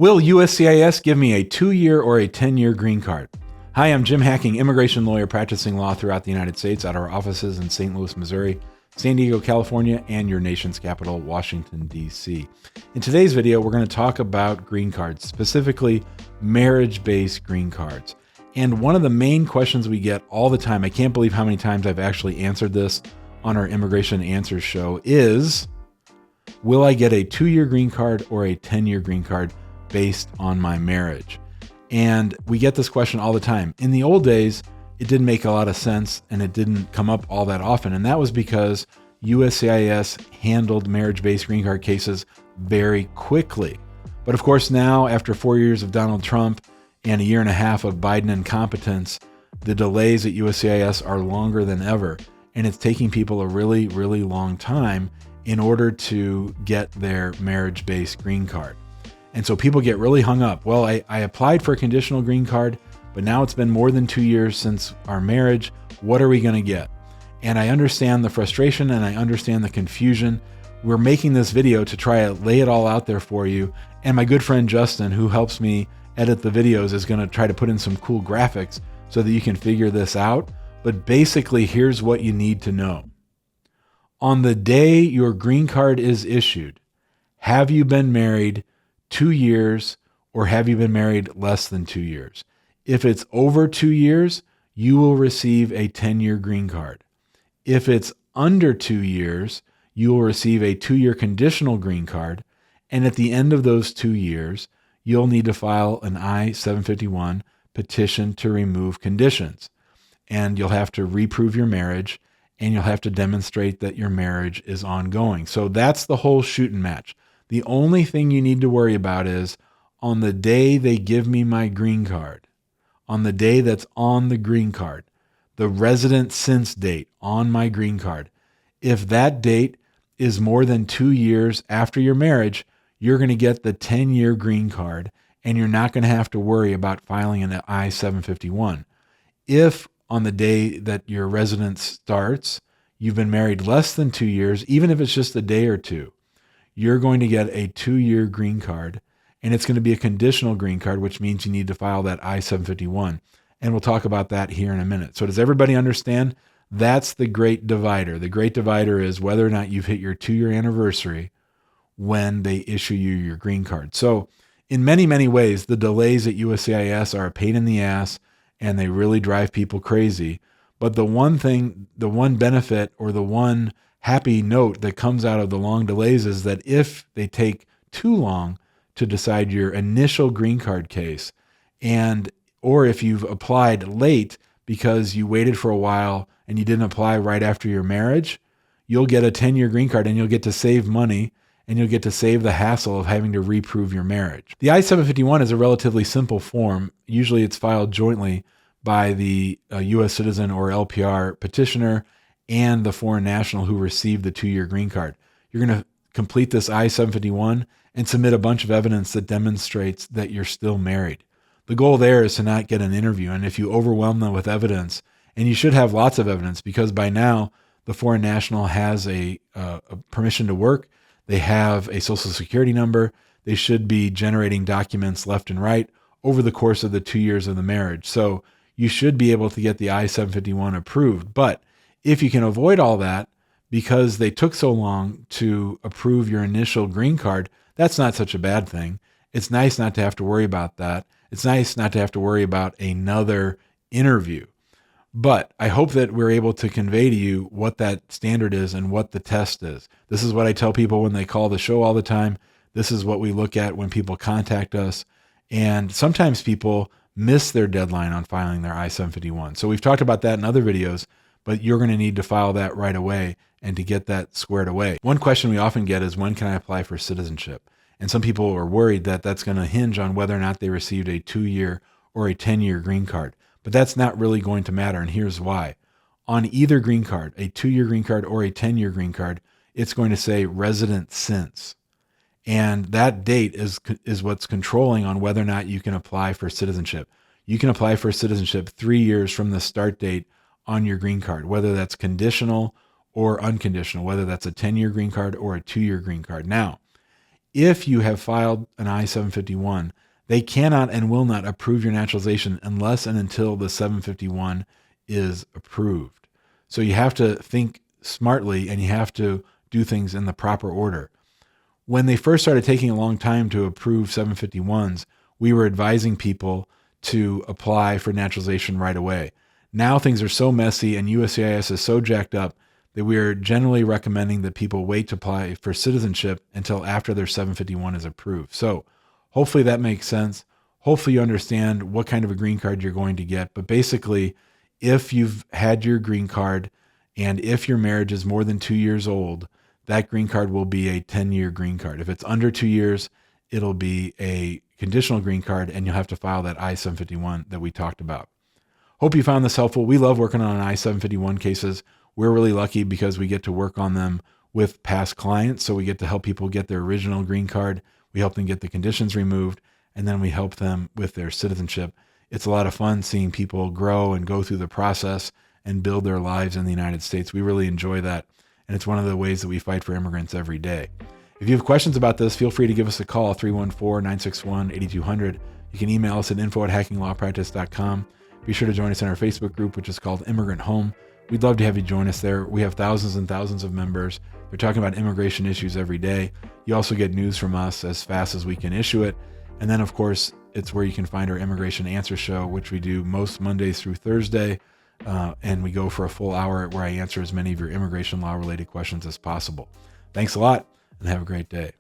Will USCIS give me a 2-year or a 10-year green card? Hi, I'm Jim Hacking, immigration lawyer practicing law throughout the United States at our offices in St. Louis, Missouri, San Diego, California, and your nation's capital, Washington, D.C. In today's video, we're going to talk about green cards, specifically marriage-based green cards. And one of the main questions we get all the time, I can't believe how many times I've actually answered this on our Immigration Answers show, is, will I get a 2-year green card or a 10-year green card based on my marriage? And we get this question all the time. In the old days, it didn't make a lot of sense and it didn't come up all that often. And that was because USCIS handled marriage-based green card cases very quickly. But of course, now after 4 years of Donald Trump and a year and a half of Biden incompetence, the delays at USCIS are longer than ever. And it's taking people a really, really long time in order to get their marriage-based green card. And so people get really hung up. Well, I applied for a conditional green card, but now it's been more than 2 years since our marriage. What are we going to get? And I understand the frustration and I understand the confusion. We're making this video to try to lay it all out there for you. And my good friend Justin, who helps me edit the videos, is going to try to put in some cool graphics so that you can figure this out. But basically, here's what you need to know. On the day your green card is issued, have you been married 2 years or have you been married less than 2 years? If it's over 2 years, you will receive a 10-year green card. If it's under 2 years, you will receive a 2-year conditional green card. And at the end of those 2 years, you'll need to file an I-751 petition to remove conditions. And you'll have to reprove your marriage and you'll have to demonstrate that your marriage is ongoing. So that's the whole shooting match. The only thing you need to worry about is on the day they give me my green card, on the day that's on the green card, the resident since date on my green card, if that date is more than 2 years after your marriage, you're going to get the 10-year green card and you're not going to have to worry about filing an I-751. If on the day that your residence starts, you've been married less than 2 years, even if it's just a day or two, you're going to get a 2-year green card, and it's going to be a conditional green card, which means you need to file that I-751. And we'll talk about that here in a minute. So does everybody understand? That's the great divider. The great divider is whether or not you've hit your 2-year anniversary when they issue you your green card. So in many, many ways, the delays at USCIS are a pain in the ass, and they really drive people crazy. But the one thing, the one benefit, or the one happy note that comes out of the long delays is that if they take too long to decide your initial green card case, or if you've applied late because you waited for a while and you didn't apply right after your marriage, you'll get a 10-year green card and you'll get to save money and you'll get to save the hassle of having to reprove your marriage. The I-751 is a relatively simple form. Usually it's filed jointly by the U.S. citizen or LPR petitioner and the foreign national who received the 2-year green card. You're going to complete this I-751 and submit a bunch of evidence that demonstrates that you're still married. The goal there is to not get an interview. And if you overwhelm them with evidence, and you should have lots of evidence because by now the foreign national has a permission to work, they have a social security number, they should be generating documents left and right over the course of the 2 years of the marriage. So you should be able to get the I-751 approved. But if you can avoid all that because they took so long to approve your initial green card, that's not such a bad thing. It's nice not to have to worry about that. It's nice not to have to worry about another interview. But I hope that we're able to convey to you what that standard is and what the test is. This is what I tell people when they call the show all the time. This is what we look at when people contact us. And sometimes people miss their deadline on filing their I-751. So we've talked about that in other videos, but you're going to need to file that right away and to get that squared away. One question we often get is, when can I apply for citizenship? And some people are worried that that's going to hinge on whether or not they received a 2-year or a 10-year green card. But that's not really going to matter, and here's why. On either green card, a 2-year green card or a 10-year green card, it's going to say resident since. And that date is what's controlling on whether or not you can apply for citizenship. You can apply for citizenship 3 years from the start date on your green card, whether that's conditional or unconditional, whether that's a 10-year green card or a 2-year green card. Now, if you have filed an I-751, they cannot and will not approve your naturalization unless and until the 751 is approved. So you have to think smartly and you have to do things in the proper order. When they first started taking a long time to approve 751s, we were advising people to apply for naturalization right away. Now things are so messy and USCIS is so jacked up that we are generally recommending that people wait to apply for citizenship until after their 751 is approved. So hopefully that makes sense. Hopefully you understand what kind of a green card you're going to get. But basically, if you've had your green card and if your marriage is more than 2 years old, that green card will be a 10-year green card. If it's under 2 years, it'll be a conditional green card, and you'll have to file that I-751 that we talked about. Hope you found this helpful. We love working on I-751 cases. We're really lucky because we get to work on them with past clients. So we get to help people get their original green card. We help them get the conditions removed, and then we help them with their citizenship. It's a lot of fun seeing people grow and go through the process and build their lives in the United States. We really enjoy that. And it's one of the ways that we fight for immigrants every day. If you have questions about this, feel free to give us a call, 314-961-8200. You can email us at info@hackinglawpractice.com. Be sure to join us in our Facebook group, which is called Immigrant Home. We'd love to have you join us there. We have thousands and thousands of members. They're talking about immigration issues every day. You also get news from us as fast as we can issue it. And then, of course, it's where you can find our Immigration Answer Show, which we do most Mondays through Thursday. And we go for a full hour where I answer as many of your immigration law related questions as possible. Thanks a lot and have a great day.